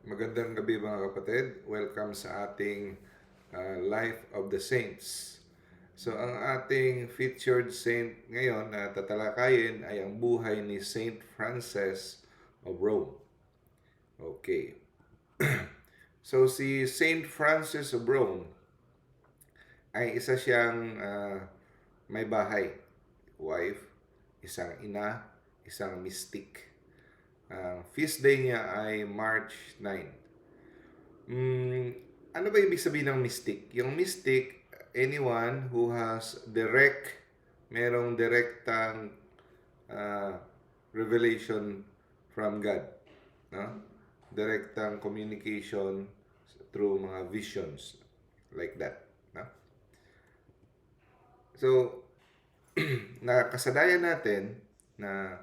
Magandang gabi mga kapatid. Welcome sa ating Life of the Saints. So ang ating featured saint ngayon na tatalakayin ay ang buhay ni Saint Francis of Rome. Okay. So si Saint Francis of Rome ay isa siyang may bahay, wife, isang ina, isang mystic. Feast day niya ay March 9. Ano ba ibig sabihin ng mystic? Yung mystic, anyone who has merong direktang uh, revelation from God. No? Direktang communication through mga visions like that. No? So, nakasadayan natin na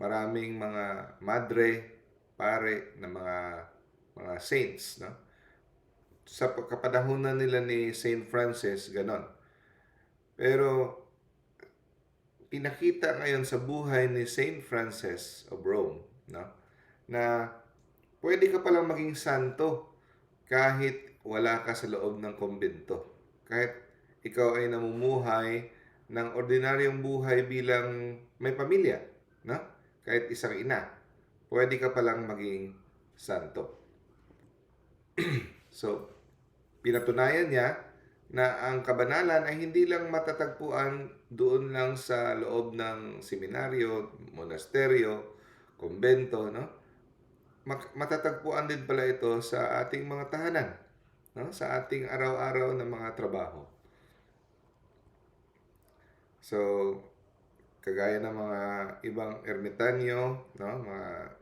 maraming mga madre, pare na mga saints, no? Sa kapanahunan nila ni Saint Francis, ganon. Pero pinakita ngayon sa buhay ni Saint Francis of Rome, no? Na pwede ka palang maging santo kahit wala ka sa loob ng kumbento. Kahit ikaw ay namumuhay ng ordinaryong buhay bilang may pamilya, no? Kahit isang ina, pwede ka palang maging santo. So, pinatunayan niya na ang kabanalan ay hindi lang matatagpuan doon lang sa loob ng seminaryo, monasteryo, kumbento, no? Matatagpuan din pala ito sa ating mga tahanan, no? Sa ating araw-araw na mga trabaho. So, kagaya ng mga ibang ermitanyo, no? Mga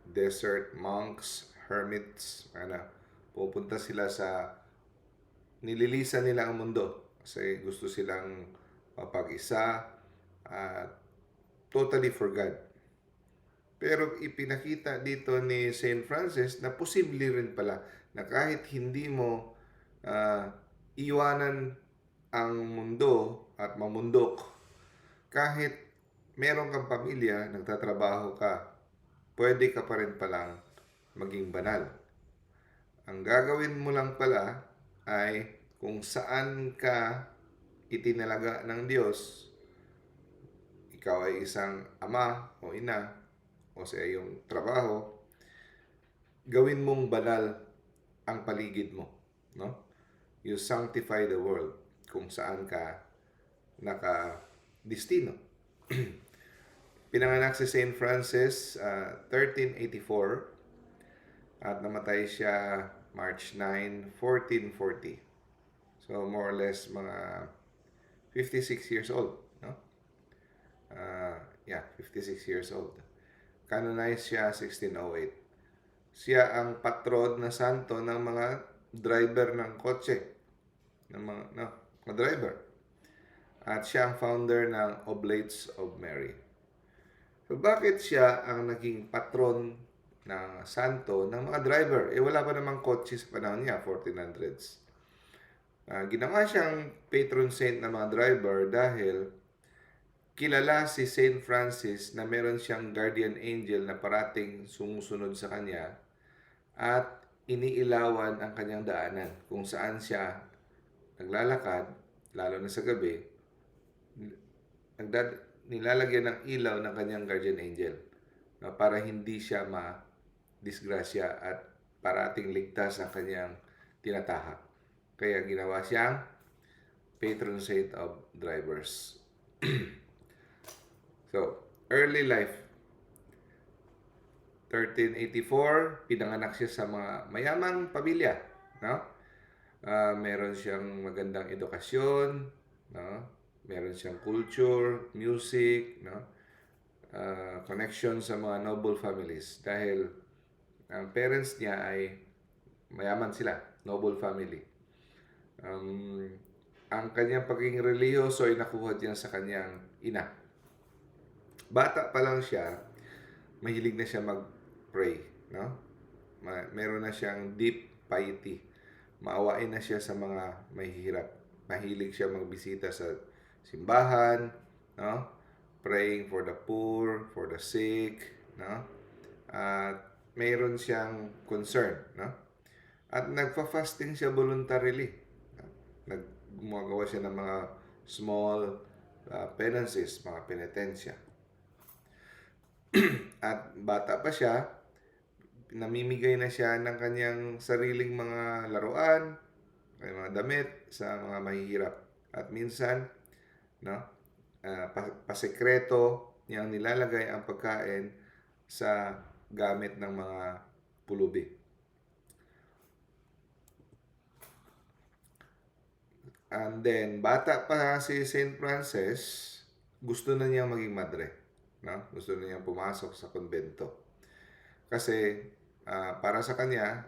desert monks, hermits, pupunta sila sa nililisan nila ang mundo kasi gusto silang mapag-isa at totally for God. Pero ipinakita dito ni Saint Francis na posible rin pala na kahit hindi mo iwanan ang mundo at mamundok, kahit meron kang pamilya, nagtatrabaho ka, pwede ka pa rin palang maging banal. Ang gagawin mo lang pala ay kung saan ka itinalaga ng Diyos, ikaw ay isang ama o ina o sa iyong trabaho, gawin mong banal ang paligid mo, no? You sanctify the world kung saan ka naka-destino. Pinanganak si Saint Francis 1384 at namatay siya March 9, 1440. So more or less mga 56 years old, no? 56 years old. Canonized siya 1608. Siya ang patron na santo ng mga driver ng kotse, ng mga driver. At siya ang founder ng Oblates of Mary. So bakit siya ang naging patron ng santo ng mga driver? Wala pa namang kotse sa panahon niya, 1400s. Ginawa siyang patron saint ng mga driver dahil kilala si Saint Francis na meron siyang guardian angel na parating sumusunod sa kanya at iniilawan ang kanyang daanan kung saan siya naglalakad, lalo na sa gabi, nilalagyan ng ilaw ng kanyang guardian angel para hindi siya ma-disgrasya at parating ligtas ang kanyang tinatahak. Kaya ginawa siyang patron saint of drivers. So, early life. 1384, pinanganak siya sa mga mayamang pamilya, no? Meron siyang magandang edukasyon, no? Meron siyang culture, music, no? Connection sa mga noble families dahil ang parents niya ay mayaman sila, noble family. Ang kanyang pagiging relihiyoso ay nakuha niya sa kanyang ina. Bata pa lang siya, mahilig na siya mag-pray, no? Meron na siyang deep piety. Maawain na siya sa mga mahihirap. Mahilig siya magbisita sa simbahan, no? Praying for the poor, for the sick, no? At mayroon siyang concern, no? At nagfa-fasting siya voluntarily. Gumagawa siya ng mga small penances, mga penitensya. At bata pa siya, namimigay na siya ng kanyang sariling mga laruan, mga damit sa mga mahihirap. At minsan, no, pasekreto niyang nilalagay ang pagkain sa gamit ng mga pulubi. And then, bata pa si St. Francis, gusto na niyang maging madre. No? Gusto na niyang pumasok sa konbento. Kasi, para sa kanya,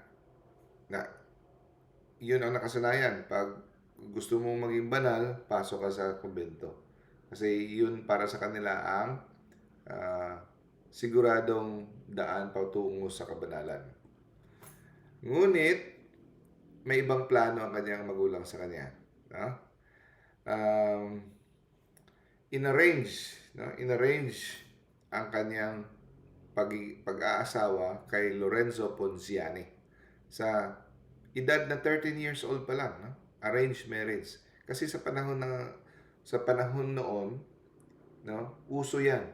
yun ang nakasanayan. Pag gusto mong maging banal, pasok ka sa konbento. Kasi yun para sa kanila ang siguradong daan patungo sa kabanalan. Ngunit, may ibang plano ang kanyang magulang sa kanya. No? Inarrange ang kanyang pag-aasawa kay Lorenzo Ponziani sa edad na 13 years old pa lang, no? Arranged marriage. Kasi sa panahon noon, no, uso 'yan.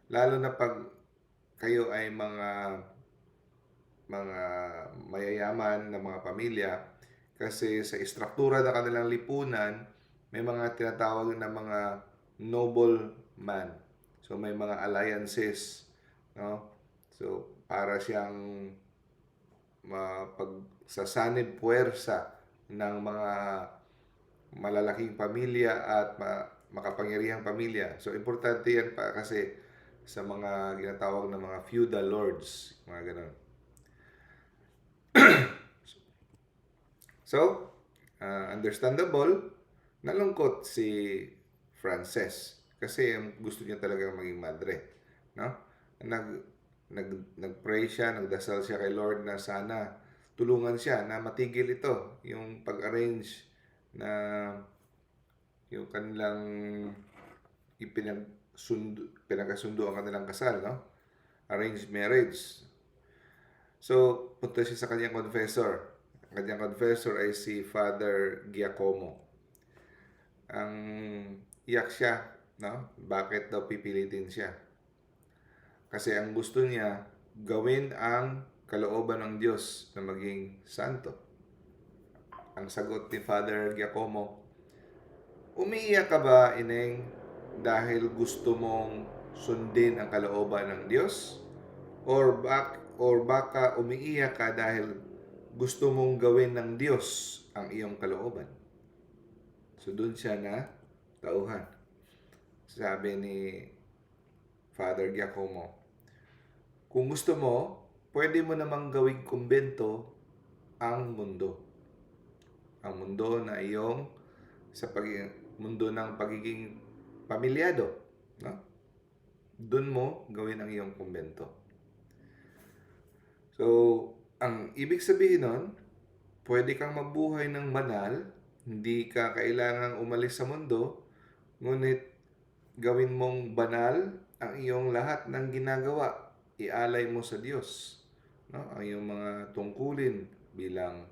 Lalo na pag kayo ay mga mayayaman na mga pamilya, kasi sa istruktura ng kanilang lipunan, may mga tinatawag na mga nobleman. So may mga alliances, no? So para siyang pagsasanib puwersa ng mga malalaking pamilya at makapangyarihang pamilya. So importante yan pa kasi sa mga ginatawag na mga feudal lords, mga ganun. So, understandable, nalungkot si Frances kasi gusto niya talaga maging madre, no? Nagpray siya, nagdasal siya kay Lord na sana tulungan siya na matigil ito, yung pag-arrange na yung kanilang pinagkasundo ang kanilang kasal, no? Arranged marriage. So, punta siya sa kanyang confessor. Ang kanyang confessor ay si Father Giacomo. Ang iyak siya, no? Bakit daw pipilitin siya? Kasi ang gusto niya, gawin ang kalooban ng Diyos na maging santo. Ang sagot ni Father Giacomo, umiiyak ka ba, Ineng, dahil gusto mong sundin ang kalooban ng Diyos? Or baka umiiyak ka dahil gusto mong gawin ng Diyos ang iyong kalooban? So doon siya na tauhan. Sabi ni Father Giacomo, kung gusto mo, pwede mo namang gawing kumbento ang mundo. Ang mundo na iyong mundo ng pagiging pamilyado, no? Doon mo gawin ang iyong kumbento. So, ang ibig sabihin nun, pwede kang mabuhay ng banal, hindi ka kailangang umalis sa mundo, ngunit gawin mong banal ang iyong lahat ng ginagawa. Ialay mo sa Diyos, no? Ang iyong mga tungkulin bilang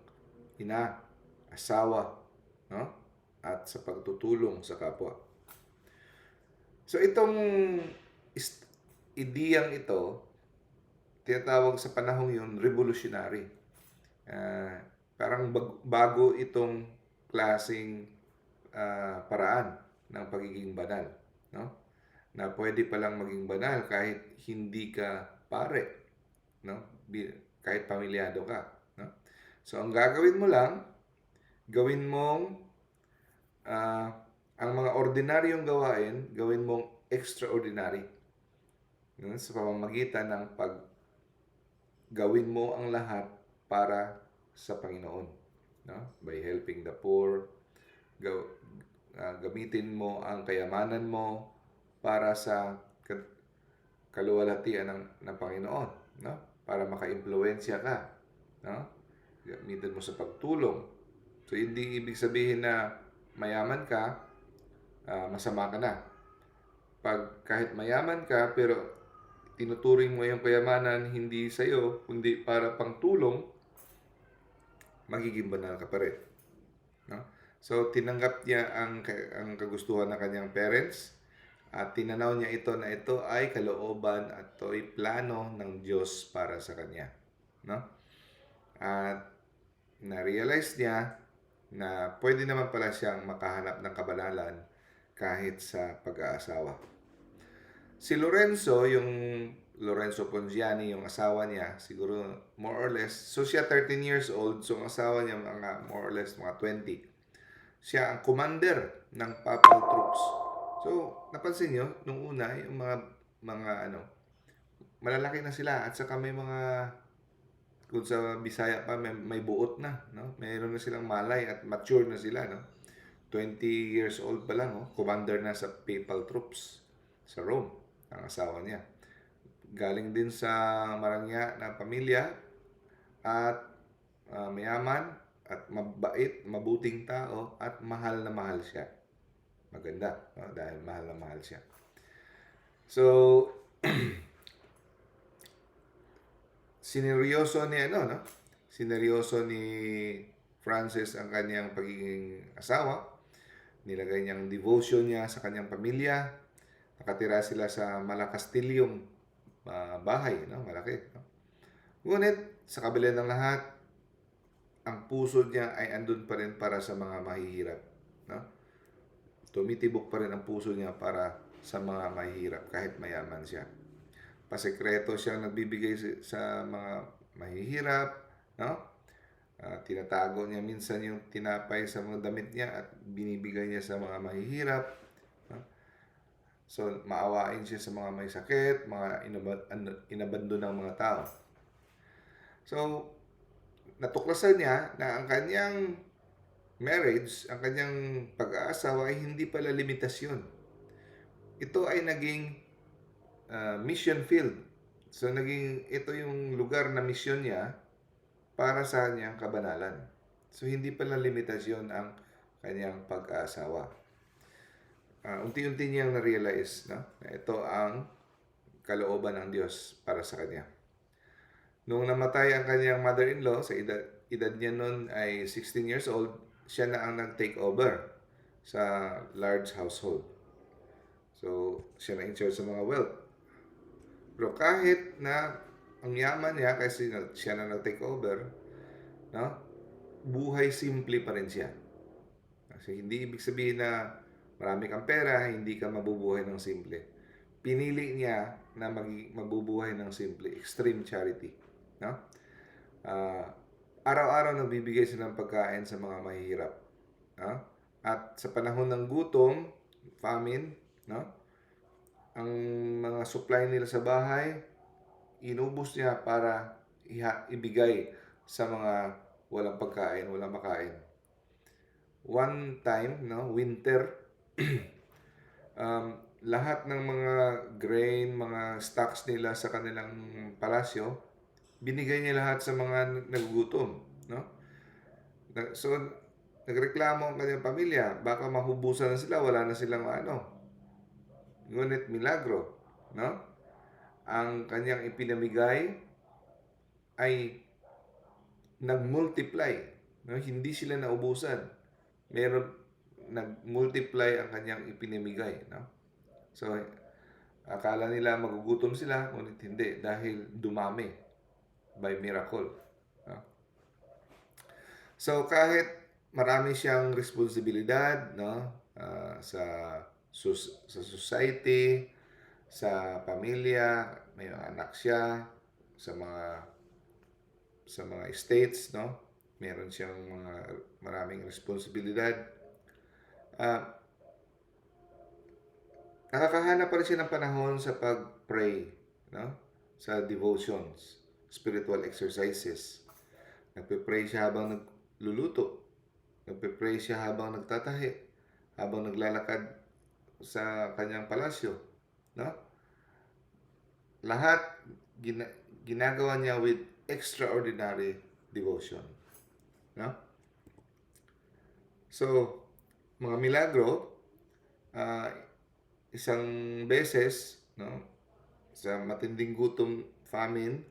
ina, asawa, no? At sa pagtutulong sa kapwa. So itong ideyang ito, tinatawag sa panahong yun, revolutionary. Parang bago itong klaseng paraan ng pagiging banal, no? Na pwede palang maging banal kahit hindi ka pare, no? Kahit pamilyado ka, no? So ang gagawin mo lang, gawin mong ang mga ordinaryong gawain, gawin mong extraordinary, no? Sa pamamagitan ng gawin mo ang lahat para sa Panginoon, no? By helping the poor, gamitin mo ang kayamanan mo para sa kaluwalhatian ng Panginoon, no? Para maka-impluwensya ka, no? Gamitin mo sa pagtulong. So hindi ibig sabihin na mayaman ka, masama ka na. Kahit mayaman ka pero tinuturing mo yung kayamanan hindi sa'yo, kundi para pangtulong, magiging banal ka pa rin. No? So, tinanggap niya ang kagustuhan ng kanyang parents at tinanaw niya ito na ito ay kalooban at ito ay plano ng Diyos para sa kanya. No? At na-realize niya na pwede naman pala siyang makahanap ng kabanalan kahit sa pag-aasawa. Si Lorenzo, yung Lorenzo Ponziani, yung asawa niya, siguro more or less, so siya 13 years old, so ang asawa niya mga more or less mga 20. Siya ang commander ng papal troops. So, napansin nyo, nung una, yung mga malalaki na sila at saka may mga, kung sa Bisaya pa, may buot na, no? Mayroon na silang malay at mature na sila, no? 20 years old pa lang, commander na sa papal troops sa Rome, ang asawa niya. Galing din sa marangya na pamilya at mayaman at mabait, mabuting tao at mahal na mahal siya. Maganda, no? Dahil mahal na mahal siya. So, sineryoso ni Francis ang kanyang pagiging asawa. Nilagay niyang devotion niya sa kanyang pamilya. Nakatira sila sa Malakastilyong bahay, no? Malaki. No? Ngunit, sa kabila ng lahat, ang puso niya ay andun pa rin para sa mga mahihirap. No? Tumitibok pa rin ang puso niya para sa mga mahihirap kahit mayaman siya. Pasekreto siyang nagbibigay sa mga mahihirap. No? Tinatago niya minsan yung tinapay sa mga damit niya at binibigay niya sa mga mahihirap. No? So, maawain siya sa mga may sakit, mga inabandon ng mga tao. So, natuklasan niya na ang kanyang marriage, ang kanyang pag-aasawa ay hindi pala limitasyon. Ito ay naging mission field. So, ito yung lugar na mission niya para sa kanyang kabanalan. So, hindi pala limitasyon ang kanyang pag-aasawa. Unti-unti niyang na-realize, no? Na ito ang kalooban ng Diyos para sa kanya. Nung namatay ang kanyang mother-in-law, sa edad niya noon ay 16 years old, siya na ang nag-take over sa large household. So, siya na in charge sa mga wealth. Pero kahit na ang yaman niya, kasi siya na nag-take over, no? Buhay simple pa rin siya. Kasi hindi ibig sabihin na marami kang pera, hindi ka mabubuhay ng simple. Pinili niya na mabubuhay ng simple. Extreme charity. No? Araw-araw nagbibigay sila ng pagkain sa mga mahihirap. No? At sa panahon ng gutom, famine, no? Ang mga supply nila sa bahay, inubos niya para ibigay sa mga walang pagkain, walang makain. One time, no, winter, lahat ng mga grain, mga stocks nila sa kanilang palasyo, binigay niya lahat sa mga nagugutom, no? So, nagreklamo ang kanyang pamilya, baka mahubusan na sila, wala na silang ngunit milagro, no? Ang kanyang ipinamigay ay nag-multiply, no? Hindi sila naubusan. Nag-multiply ang kanyang ipinamigay, no? So, akala nila magugutom sila, ngunit hindi dahil dumami by miracle. No? So, kahit marami siyang responsibilidad, no? Sa society, sa pamilya, may anak siya, sa mga estates, no? Meron siyang maraming responsibilidad. Nakakahanap pa rin siya ng panahon sa pag-pray, no? Sa devotions, spiritual exercises. Nagpe-pray siya habang nagluluto. Nagpe-pray siya habang nagtatahi, habang naglalakad sa kanyang palasyo, no? Lahat ginagawa niya with extraordinary devotion, no? So, mga milagro, isang beses, no, sa matinding gutom, famine,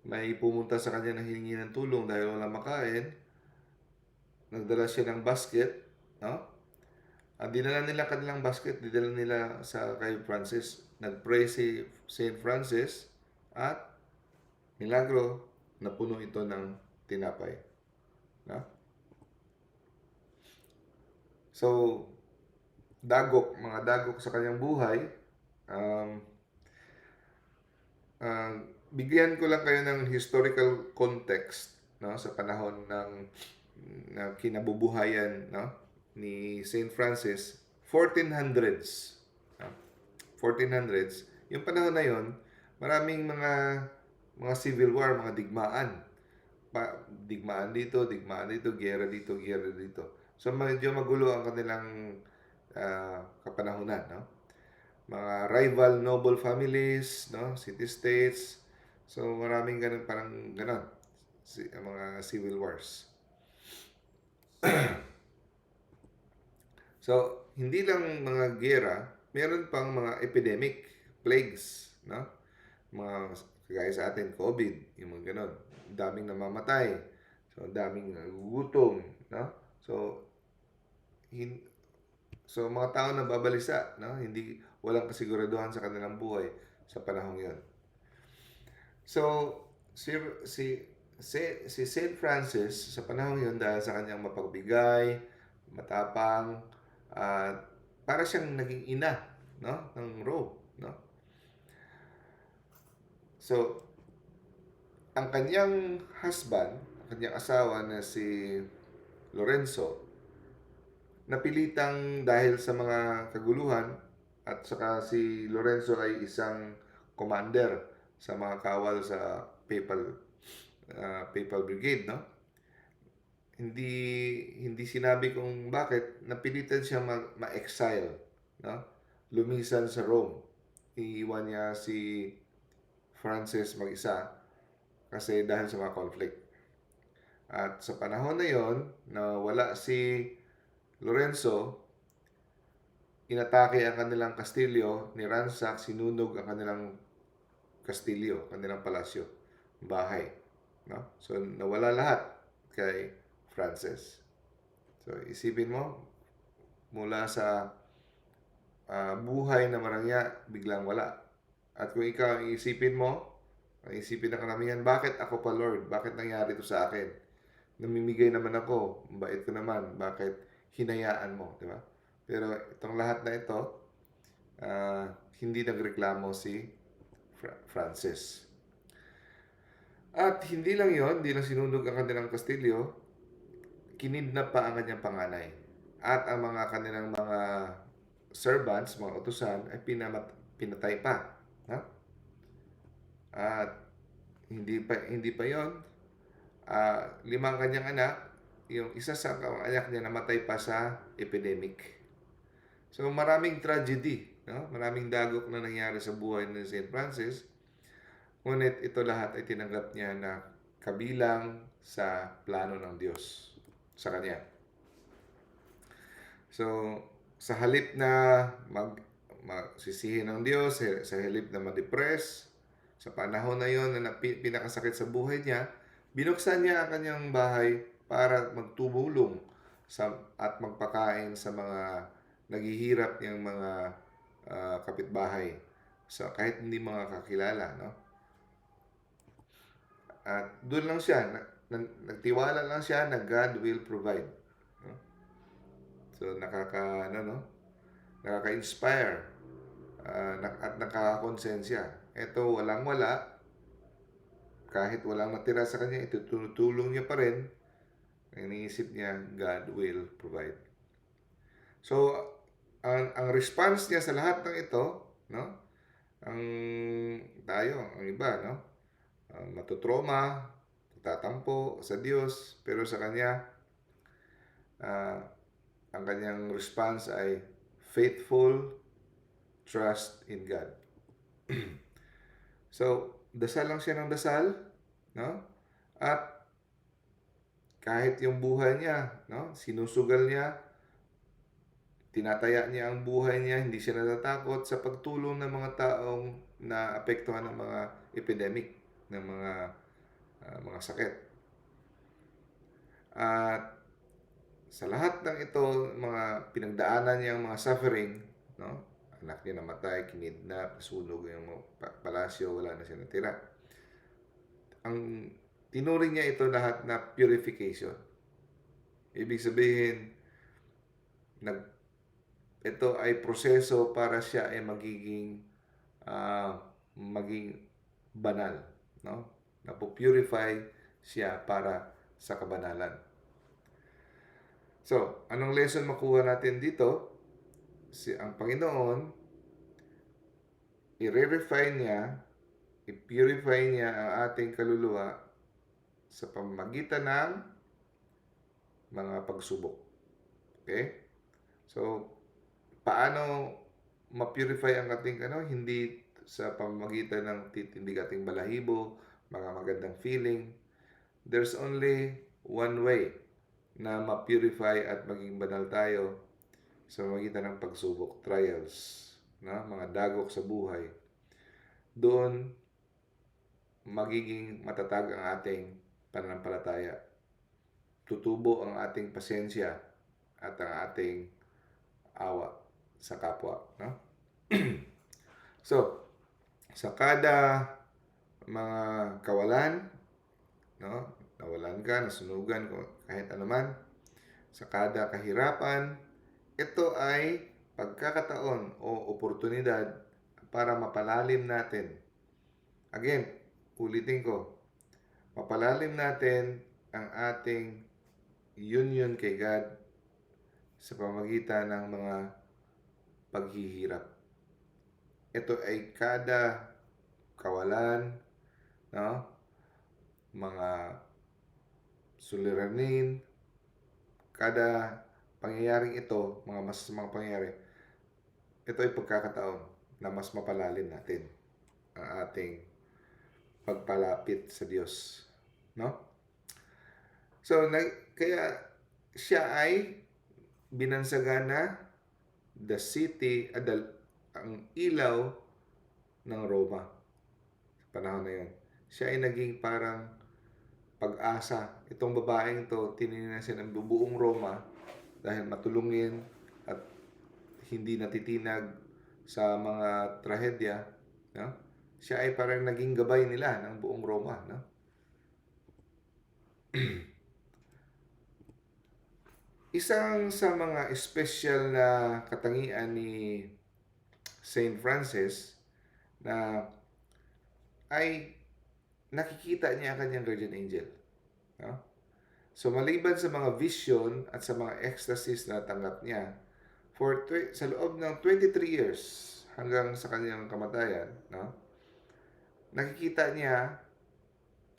may pumunta sa kanya na hihingi ng tulong dahil walang makain. Nagdala siya ng basket, no? Ang dinala nila kanilang basket, dinala nila sa kay Francis. Nagpray si Saint Francis at milagro, napuno ito ng tinapay. No? So, mga dagok sa kanyang buhay, um, bigyan ko lang kayo ng historical context, no, sa panahon ng kinabubuhayan, no, ni Saint Francis, 1400s. No? 1400s. Yung panahon na yon, maraming mga civil war, mga digmaan. Digmaan dito, giyera dito, giyera dito. So medyo magulo ang kanilang kapanahunan, no? Mga rival noble families, no? City-states. So maraming ganun, parang ganun. Mga civil wars. So, hindi lang mga giyera, meron pang mga epidemic, plagues, no? Mga kagaya sa atin, COVID, yung mga ganun. Daming namamatay. So, daming nagugutom, no? So, mga tao na babalisa, no? Walang kasiguraduhan sa kanilang buhay sa panahong 'yon. So, si Saint Francis sa panahong 'yon, dahil sa kanyang mapagbigay, matapang, at para siyang naging ina, no, ng Rome, no? So, ang kanyang husband, ang kanyang asawa na si Lorenzo, napilitang dahil sa mga kaguluhan, at saka si Lorenzo ay isang commander sa mga kawal sa Papal Brigade, no? Hindi sinabi kung bakit napilitan siya ma-exile, no? Lumisan sa Rome. Iiwan niya si Francis mag-isa kasi dahil sa mga conflict. At sa panahon na yon, na wala si Lorenzo, inatake ang kanilang kastilyo, niransak, sinunog ang kanilang kastilyo, kanilang palasyo, bahay, no? So nawala lahat kay Francis. So isipin mo, mula sa buhay na marangya, biglang wala. At kung ikaw ang isipin mo, ang isipin ng karamihan, bakit ako pa, Lord? Bakit nangyari ito sa akin? Namimigay naman ako, mabait ko naman, bakit hinayaan mo, di ba? Pero itong lahat na ito, hindi nagreklamo si Francis. At hindi lang yon, hindi lang sinunog ang kanilang kastilyo, kinidnap pa ang kanyang panganay. At ang mga kanilang mga servants, mga utusan, ay pinatay pa. No? At hindi pa yon, 5 kanyang anak, yung isa sa anak niya namatay pa sa epidemic. So maraming tragedy, no? Maraming dagok na nangyari sa buhay ni St. Francis. Ngunit ito lahat ay tinanggap niya na kabilang sa plano ng Diyos sa kanya. So, sa halip na magsisihin ng Diyos, sa halip na ma-depress, sa panahon na yon na pinakasakit sa buhay niya, binuksan niya ang kanyang bahay para magtumulong at magpakain sa mga naghihirap niyang mga kapitbahay. So, kahit hindi mga kakilala, no? At doon lang siya, nagtiwala lang siya na God will provide. No? So, nakaka-inspire at nakakakonsensya. Ito, walang-wala, kahit walang natira sa kanya, ito tinutulong niya pa rin. Iniisip niya, God will provide. So, ang response niya sa lahat ng ito, no? Ang iba, no? Matutroma, tatampo sa Diyos, pero sa kanya, ang kanyang response ay faithful trust in God. So, dasal lang siya ng dasal, no? At kahit yung buhay niya, no? Sinusugal niya, tinataya niya ang buhay niya, hindi siya natatakot sa pagtulong ng mga taong na apektuhan ng mga epidemic, ng mga sakit. At sa lahat ng ito, mga pinagdaanan niyang mga suffering, no? Anak niya namatay, kinidnap, sunog yung palasyo, wala na siya natira. Ang tinuring niya ito lahat na purification. Ibig sabihin, ito ay proseso para siya ay maging banal, no? Napupurify siya para sa kabanalan. So, anong lesson makuha natin dito? Ang Panginoon, i-refine niya, i-purify niya ang ating kaluluwa sa pamamagitan ng mga pagsubok. Okay? So, paano ma-purify ang ating hindi sa pamamagitan ng titindig ating balahibo, mga magandang feeling. There's only one way na ma-purify at maging banal tayo sa pamamagitan ng pagsubok, trials, na mga dagok sa buhay. Doon magiging matatag ang ating pananampalataya. Tutubo ang ating pasensya at ang ating awa sa kapwa, no? So, sa kada mga kawalan, no? Nawalan ka, nasunugan, kahit anuman, sa kada kahirapan, ito ay pagkakataon o oportunidad para mapalalim natin. Again, ulitin ko, mapalalim natin ang ating union kay God sa pamamagitan ng mga paghihirap. Ito ay kada kawalan, no? Mga suliranin, kada pangyayaring ito, mga masasamang pangyayari, ito ay pagkakataon na mas mapalalim natin ang ating pagpalapit sa Diyos, no? So, kaya siya ay binansagana the city, ang ilaw ng Roma sa panahon na yun. Siya ay naging parang pag-asa. Itong babaeng to, tinininan siya ng buong Roma dahil matulungin at hindi natitinag sa mga trahedya, no? Siya ay parang naging gabay nila ng buong Roma, no? Isang sa mga espesyal na katangian ni Saint Francis na ay nakikita niya ang kanyang guardian angel, no? So maliban sa mga vision at sa mga ecstasies na tanggap niya sa loob ng 23 years hanggang sa kanyang kamatayan, no? Nakikita niya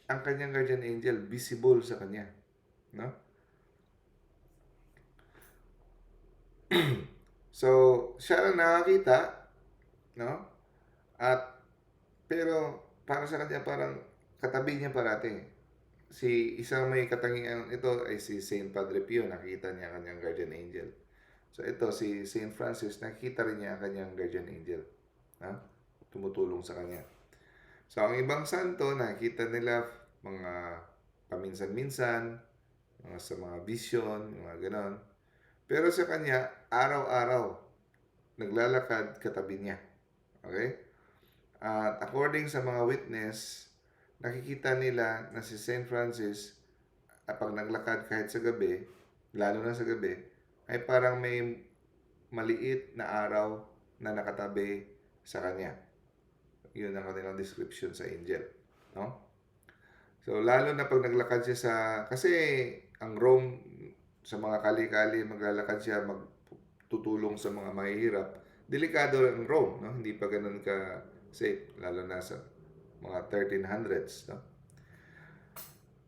ang kanyang guardian angel visible sa kanya, no? So, siya lang nakakita, no? Pero para sa kanya parang katabi niya parati. Isang may katangian ito ay si Saint Padre Pio, nakita niya ang kanyang guardian angel. So ito, si Saint Francis, nakikita rin niya ang kanyang guardian angel, no? Tumutulong sa kanya. So ang ibang santo, nakikita nila mga paminsan-minsan, sa mga vision, mga ganon. Pero sa kanya, araw-araw, naglalakad katabi niya. Okay? At according sa mga witness, nakikita nila na si Saint Francis, pag naglakad kahit sa gabi, lalo na sa gabi, ay parang may maliit na araw na nakatabi sa kanya. Yun ang kanilang description sa angel, no? So, lalo na pag naglakad siya kasi ang Rome, sa mga kali-kali, maglalakad siya, magtutulong sa mga mahihirap. Delikado ang Rome, no? Hindi pa ganun ka safe, lalo na sa mga 1300s, no?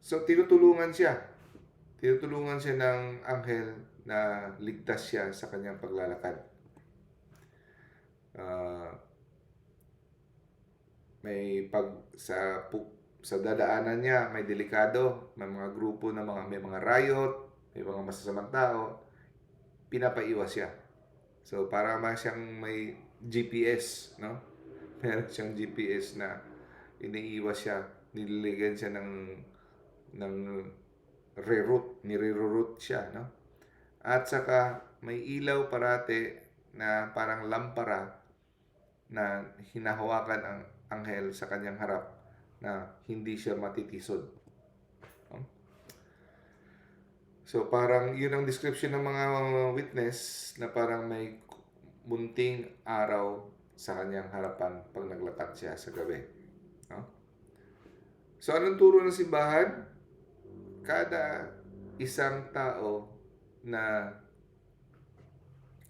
So, tinutulungan siya ng anghel na ligtas siya sa kanyang paglalakad. Sa dadaanan niya, may delikado, may mga grupo na may mga riot, may mga masasamang tao, pinapaiwas siya. So, para siyang may GPS, no? Meron siyang GPS na iniiwas siya, nililigan siya ng nire-route siya, no? At saka may ilaw parati na parang lampara na hinahawakan ang anghel sa kanyang harap na hindi siya matitisod. No? So parang yun ang description ng mga witness na parang may munting araw sa kanyang harapan pag naglakad siya sa gabi. No? So anong turo ng simbahan? Kada isang tao na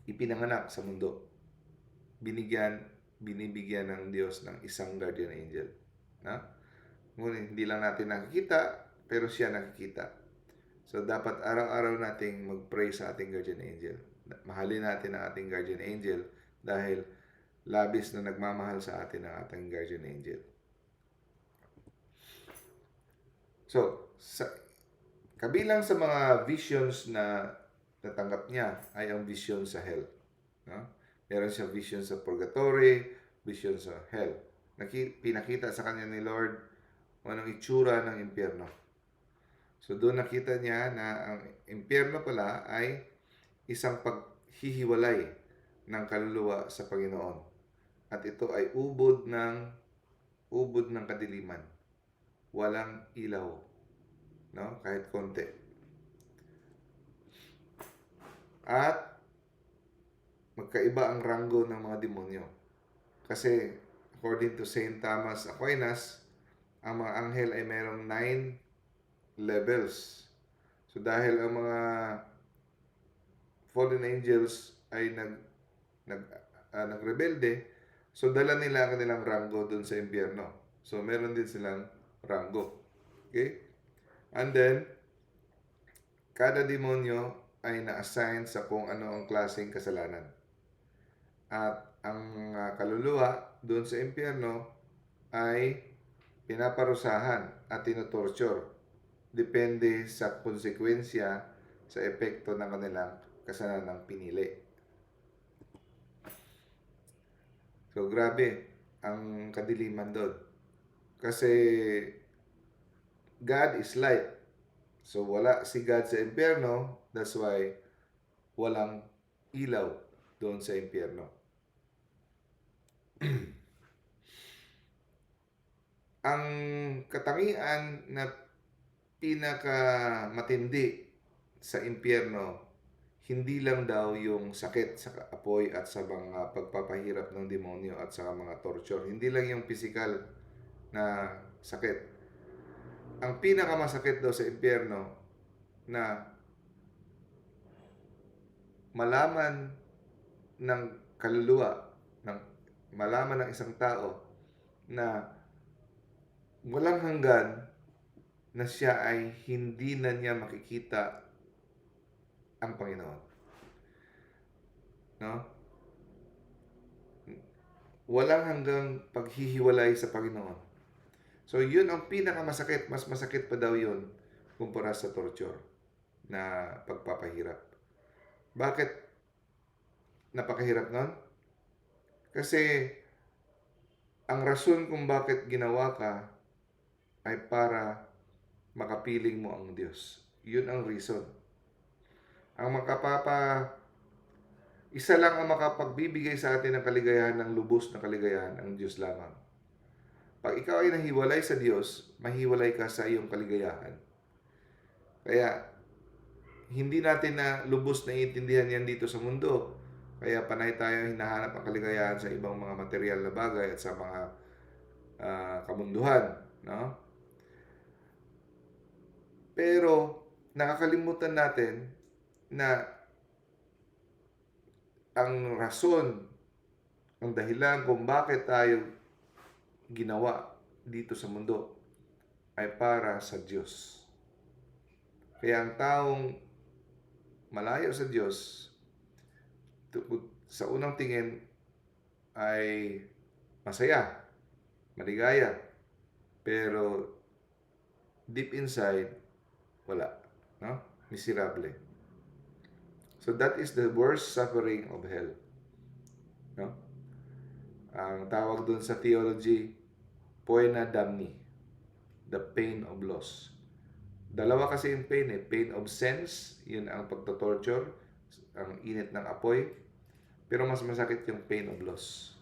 ipinanganak sa mundo, binibigyan ng Diyos ng isang guardian angel. Na? Ngunit hindi lang natin nakikita, pero siya nakikita. So, dapat araw-araw nating mag-pray sa ating guardian angel. Mahalin natin ang ating guardian angel dahil labis na nagmamahal sa atin ang ating guardian angel. So, kabilang sa mga visions na natanggap niya ay ang vision sa hell. No? Meron siya vision sa purgatory, vision sa hell. Pinakita sa kanya ni Lord anong itsura ng impyerno. So doon nakita niya na ang impyerno pala ay isang paghihiwalay ng kaluluwa sa Panginoon. At ito ay ubod ng kadiliman. Walang ilaw, no? Kahit konti. At magkaiba ang ranggo ng mga demonyo. Kasi according to Saint Thomas Aquinas, ang mga anghel ay mayroong 9 levels. So dahil ang mga fallen angels ay nagrebelde, so dala nila ang kanilang ranggo doon sa impyerno. So meron din silang ranggo. Okay? And then, kada demonyo ay na-assign sa kung ano ang klaseng kasalanan. At ang kaluluwa doon sa impyerno ay pinaparusahan at tinotorture. Depende sa konsekwensya sa epekto ng kanilang kasalanang pinili. So, grabe ang kadiliman doon. Kasi God is light. So, wala si God sa impyerno. That's why walang ilaw doon sa impyerno. Ang katangian na pinakamatindi sa impyerno, hindi lang daw yung sakit sa apoy at sa mga pagpapahirap ng demonyo at sa mga torture. Hindi lang yung physical na sakit. Ang pinakamasakit daw sa impyerno na malaman ng kaluluwa, malaman ng isang tao na walang hanggan na siya ay hindi na niya makikita ang Panginoon. No? Walang hanggang paghihiwalay sa Panginoon. So, yun ang pinakamasakit. Mas masakit pa daw yun kumpara sa torture na pagpapahirap. Bakit napakahirap nun? Kasi ang rason kung bakit ginawa ka ay para makapiling mo ang Diyos. Yun ang reason. Isa lang ang makapagbibigay sa atin ng kaligayahan, ng lubos na kaligayahan, ang Diyos lamang. Pag ikaw ay nahiwalay sa Diyos, mahiwalay ka sa iyong kaligayahan. Kaya, hindi natin na lubos na iintindihan yan dito sa mundo. Kaya panay tayo hinahanap ang kaligayahan sa ibang mga material na bagay at sa mga kamunduhan. No? Pero, nakakalimutan natin na ang rason, ang dahilan kung bakit tayo ginawa dito sa mundo ay para sa Diyos. Kaya ang taong malayo sa Diyos, sa unang tingin ay masaya, maligaya, pero deep inside, wala. No? Miserable. So that is the worst suffering of hell. No? Ang tawag dun sa theology, poena damni, the pain of loss. Dalawa kasi yung pain eh. Pain of sense, yun ang pagto-torture, ang init ng apoy. Pero mas masakit yung pain of loss.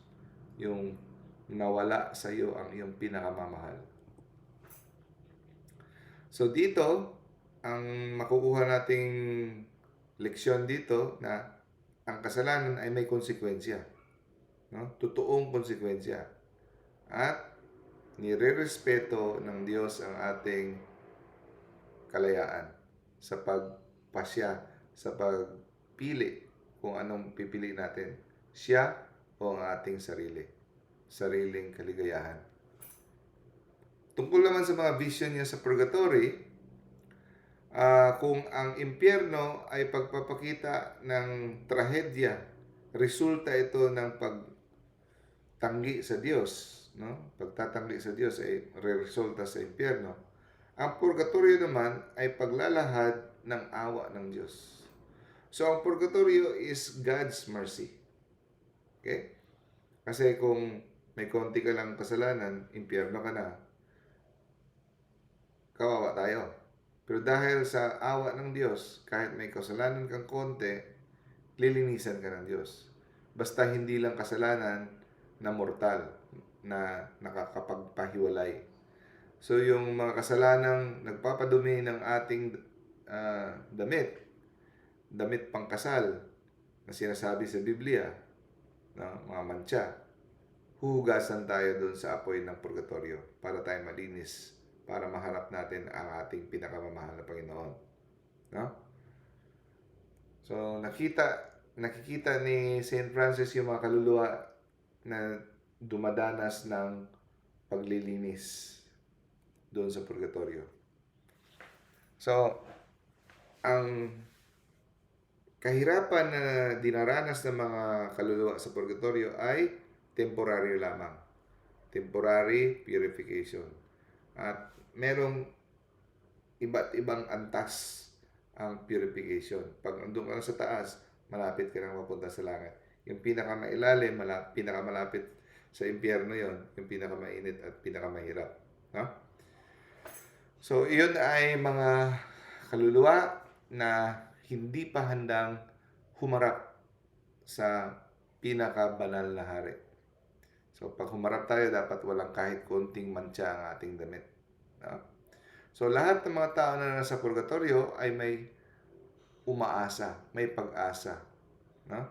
Yung nawala sa iyo ang iyong pinakamamahal. So dito, ang makukuha nating leksyon dito na ang kasalanan ay may konsekwensya. No? Totoong konsekwensya. At nire-respeto ng Diyos ang ating kalayaan sa pagpasya, sa pagpili kung anong pipili natin. Siya o ang ating sariling kaligayahan. Tungkol naman sa mga vision niya sa purgatory, kung ang impyerno ay pagpapakita ng trahedya, resulta ito ng pagtanggi sa Diyos, no? Pagtatanggi sa Diyos ay resulta sa impyerno. Ang purgatorio naman ay paglalahad ng awa ng Diyos. So, ang purgatorio is God's mercy. Okay? Kasi kung may konti ka lang kasalanan, impyerno ka na, kawawa tayo. Pero dahil sa awa ng Diyos, kahit may kasalanan kang konti, lilinisan ka ng Diyos. Basta hindi lang kasalanan na mortal, na nakakapagpahiwalay. So yung mga kasalanang nagpapadumi ng ating damit pangkasal na sinasabi sa Biblia, mga mantsa, huhugasan tayo doon sa apoy ng purgatorio para tayo malinis, para maharap natin ang ating pinakamamahal na Panginoon. No? So nakikita ni St. Francis yung mga kaluluwa na dumadanas ng paglilinis doon sa purgatorio. So, ang kahirapan na dinaranas ng mga kaluluwa sa purgatorio ay temporaryo lamang. Temporary purification. At merong iba't ibang antas ang purification. Pag andun ka sa taas, malapit ka nang mapunta sa langit. Yung pinakamailalim, pinakamalapit sa impyerno yon, yung pinakamainit at pinakamahirap. No? So, iyon ay mga kaluluwa na hindi pa handang humarap sa pinakabanal na hari. So, pag humarap tayo, dapat walang kahit konting mantsa ang ating damit. No? So, lahat ng mga tao na nasa purgatorio ay may umaasa, may pag-asa. No?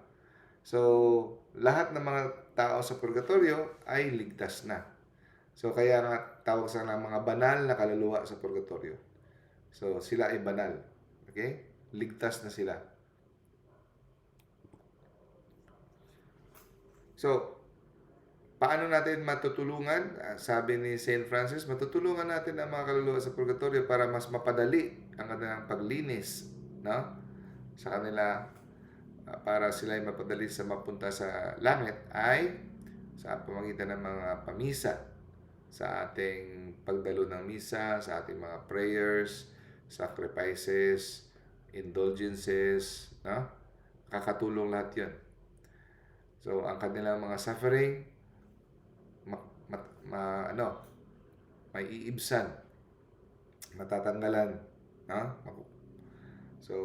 So, lahat ng mga tao sa purgatorio ay ligtas na. So, kaya nga tawag sa mga banal na kaluluwa sa purgatorio. So, sila ay banal. Okay? Ligtas na sila. So, paano natin matutulungan? Sabi ni St. Francis, matutulungan natin ang mga kaluluwa sa purgatorio para mas mapadali ang kanilang paglinis, no? Sa kanila, para sila ay mapadali sa mapunta sa langit ay sa pamamagitan ng mga pamisa, sa ating pagdalo ng misa, sa ating mga prayers, sacrifices, indulgences, no? Kakatulong lahat yun. So, ang kanilang mga suffering, may iibsan, matatanggalan, no? So,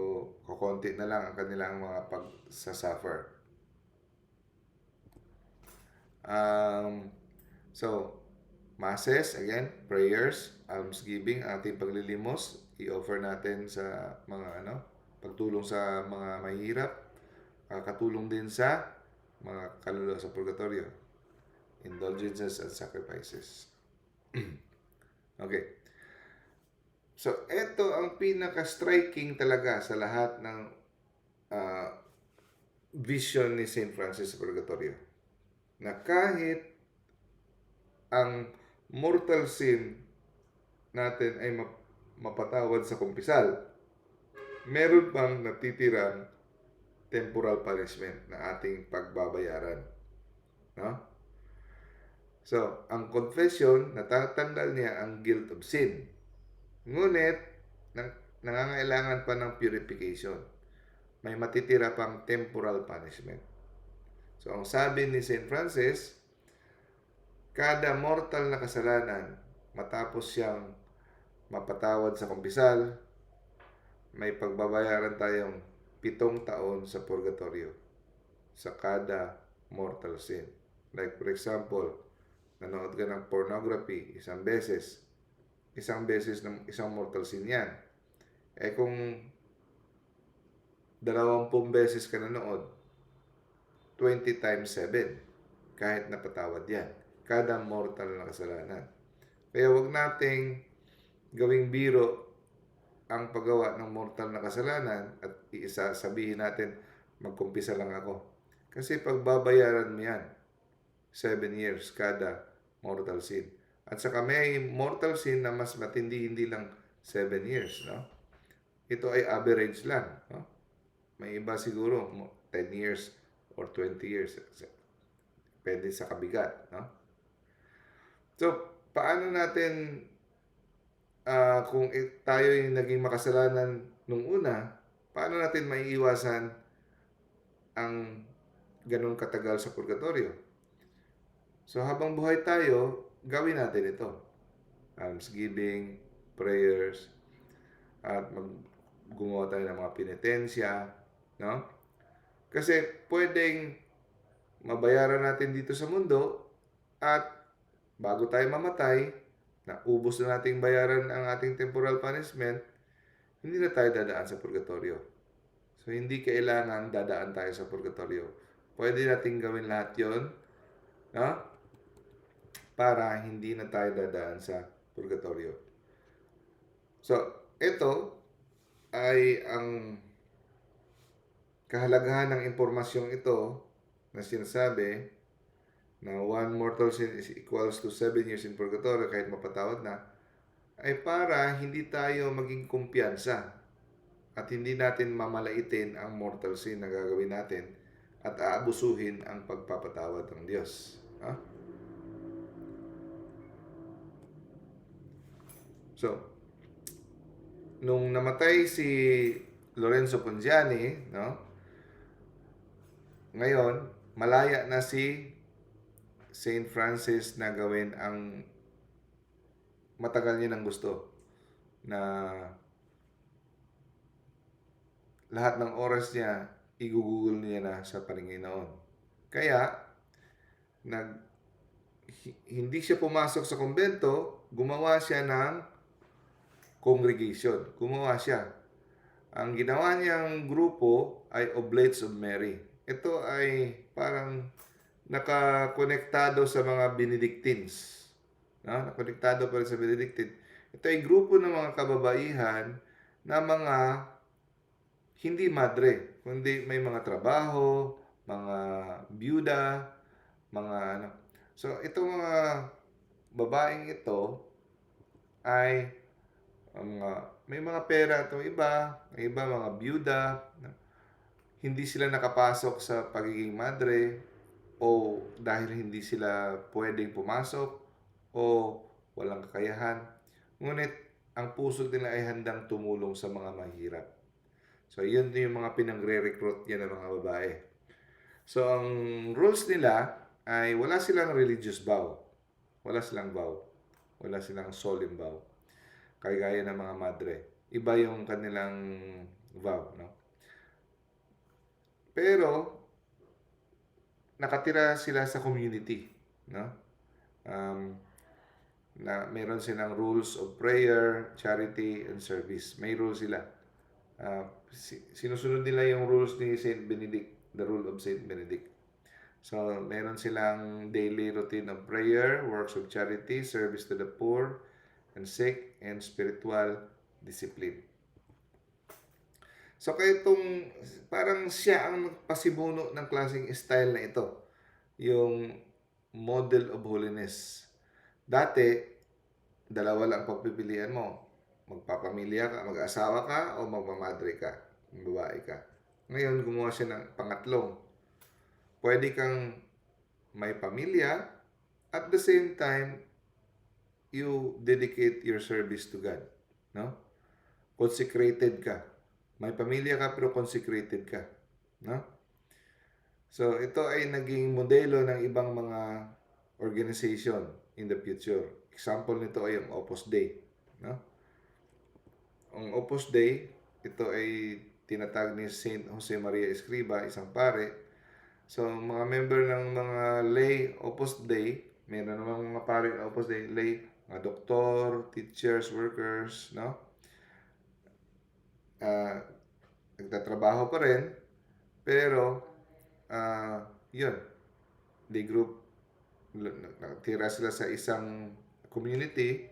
kukonti na lang ang kanilang mga pagsasuffer. So, masses, again, prayers, almsgiving, ating paglilimos, i-offer natin sa mga pagtulong sa mga mahirap, katulong din sa mga kaluluwa sa purgatorio, indulgences and sacrifices. Okay. So, ito ang pinaka-striking talaga sa lahat ng vision ni St. Francis sa purgatorio. Na kahit ang mortal sin natin ay mapatawad sa kumpisal, meron pang natitirang temporal punishment na ating pagbabayaran. No? So, ang confession, natatanggal niya ang guilt of sin. Ngunit, nangangailangan pa ng purification. May matitira pang temporal punishment. So, ang sabi ni St. Francis, kada mortal na kasalanan, matapos siyang mapatawad sa kumpisal, may pagbabayaran tayong 7 taon sa purgatorio sa kada mortal sin. Like for example, nanood ka ng pornography isang beses ng isang mortal sin yan. Eh kung 20 beses ka nanood, 20 times 7, kahit napatawad yan. Kada mortal na kasalanan. Kaya wag nating gawing biro ang paggawa ng mortal na kasalanan at sabihin natin, magkumpisa lang ako. Kasi pagbabayaran mo yan, 7 years kada mortal sin. At saka may mortal sin na mas matindi, hindi lang 7 years. No? Ito ay average lang. No? May iba siguro 10 years or 20 years. Depende sa kabigat. No? So, paano natin kung tayo yung naging makasalanan nung una, paano natin maiiwasan ang ganun katagal sa purgatorio? So, habang buhay tayo, gawin natin ito. Almsgiving, prayers, at gumawa tayo ng mga penitensya, no? Kasi pwedeng mabayaran natin dito sa mundo at bago tayo mamatay, na ubos na nating bayaran ang ating temporal punishment, hindi na tayo dadaan sa purgatorio. So, hindi kailangan dadaan tayo sa purgatorio. Pwede nating gawin lahat yon, no? Para hindi na tayo dadaan sa purgatorio. So, ito ay ang kahalagahan ng impormasyong ito na sinasabi na 1 mortal sin is equals to 7 years in purgatorio kahit mapatawad na, ay para hindi tayo maging kumpiyansa at hindi natin mamalaitin ang mortal sin na gagawin natin at aabusuhin ang pagpapatawad ng Diyos. Ha? So, nung namatay si Lorenzo Ponziani, no? Ngayon, malaya na si Saint Francis na gawin ang matagal niya ng gusto, na lahat ng oras niya igugugol niya na sa Panginoon. Kaya hindi siya pumasok sa kumbento, gumawa siya ng congregation. Gumawa siya. Ang ginawa niyang grupo ay Oblates of Mary. Ito ay parang nakakonektado sa mga Benedictines. No? Nakakonektado pa rin sa Benedictine. Ito ay grupo ng mga kababaihan na mga hindi madre, kundi may mga trabaho, mga byuda, mga ano. So, itong mga babaeng ito ay may mga pera itong iba, may iba mga byuda, hindi sila nakapasok sa pagiging madre, o dahil hindi sila pwedeng pumasok o walang kakayahan. Ngunit ang puso nila ay handang tumulong sa mga mahirap. So, yun yung mga pinagre-recruit niya ng mga babae. So, ang rules nila ay wala silang religious vow. Wala silang vow. Wala silang solemn vow. Kagaya ng mga madre. Iba yung kanilang vow, no? Pero, nakatira sila sa community, no? Na meron silang rules of prayer, charity, and service. May rules sila. Sinusunod nila yung rules ni Saint Benedict, the rule of Saint Benedict. So, meron silang daily routine of prayer, works of charity, service to the poor and sick, and spiritual discipline. So, kaya itong, parang siya ang pasimuno ng klaseng style na ito. Yung model of holiness. Dati, dalawa lang pagpipilian mo. Magpapamilya ka, mag-asawa ka, o magmamadre ka, babae ka. Ngayon, gumawa siya ng pangatlong. Pwede kang may pamilya, at the same time, you dedicate your service to God. No? Consecrated ka. May pamilya ka, pero consecrated ka. No? So, ito ay naging modelo ng ibang mga organization in the future. Example nito ay ang Opus Dei, no? Ang Opus Dei, ito ay tinatag ni Saint Jose Maria Escriba, isang pare. So, mga member ng mga lay Opus Dei, meron namang mga pare ng Opus Dei, lay, mga doktor, teachers, workers, no? Nagtatrabaho pa rin, pero, yun, they group, nakatira sila sa isang community,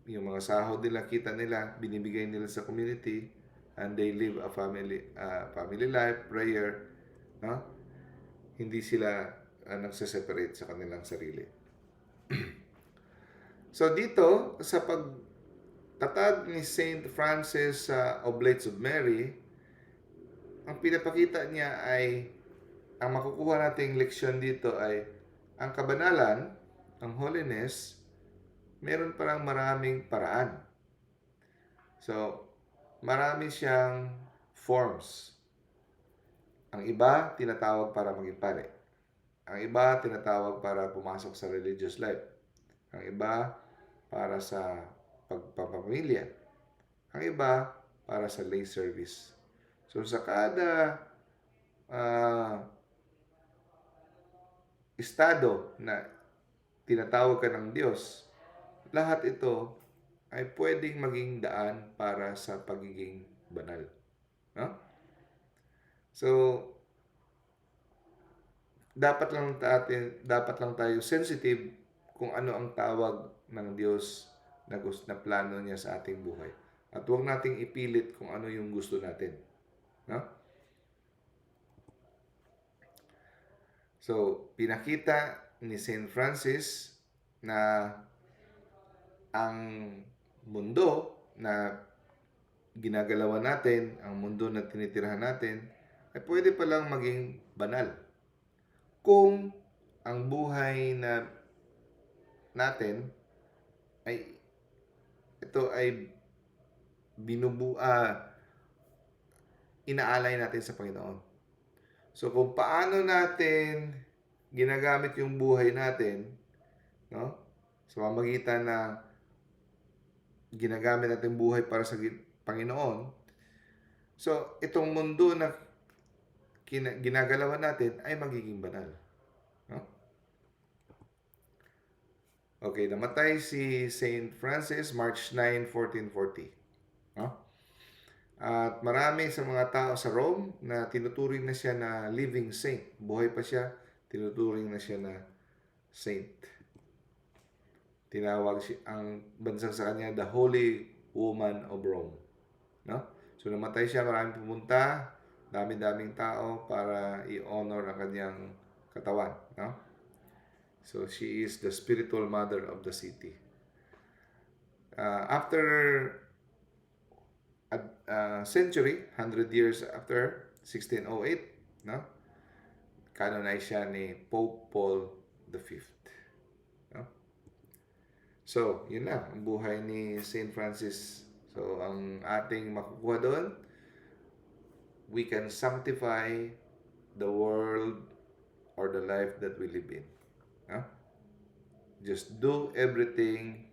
yung mga sahod nila, kita nila, binibigay nila sa community, and they live a family life, prayer, no? Hindi sila nagse-separate sa kanilang sarili. So dito, sa pagtatag ni Saint Francis sa Oblates of Mary, ang pinapakita niya ay, ang makukuha nating leksyon dito ay, ang kabanalan, ang holiness, meron parang maraming paraan. So, marami siyang forms. Ang iba, tinatawag para maging pare. Ang iba, tinatawag para pumasok sa religious life. Ang iba, para sa pagpapamilya. Ang iba, para sa lay service. So, sa kada estado na tinatawag ka ng Diyos, lahat ito ay pwedeng maging daan para sa pagiging banal. No? So, dapat lang tayo sensitive kung ano ang tawag ng Diyos na plano niya sa ating buhay. At huwag nating ipilit kung ano yung gusto natin. No? So, pinakita ni St. Francis na ang mundo na ginagalawan natin, ang mundo na tinitirahan natin, ay pwede palang maging banal. Kung ang buhay natin ay inaalay natin sa Panginoon. So kung paano natin ginagamit yung buhay natin, no? Sa pamamagitan na ginagamit natin buhay para sa Panginoon. So itong mundo na ginagalawan natin ay magiging banal. No? Okay, namatay si Saint Francis March 9, 1440. No? At marami sa mga tao sa Rome na tinuturing na siya na living saint. Buhay pa siya, tinuturing na siya na saint. Tinawag siya, ang bansang sa kanya, the Holy Woman of Rome. No? So namatay siya, maraming pumunta, dami-daming tao para i-honor ang kanyang katawan. No? So she is the spiritual mother of the city. After a century, 100 years after, 1608, no? Canonize siya ni Pope Paul V. No? So, yun lang, ang buhay ni St. Francis. So, ang ating makukuha doon, we can sanctify the world or the life that we live in. No? Just do everything,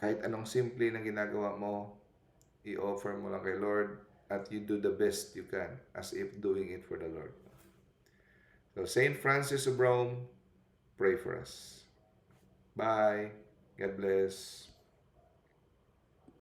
kahit anong simple na ginagawa mo, i-offer mo lang kay Lord at you do the best you can as if doing it for the Lord. So, St. Francis of Rome, pray for us. Bye. God bless.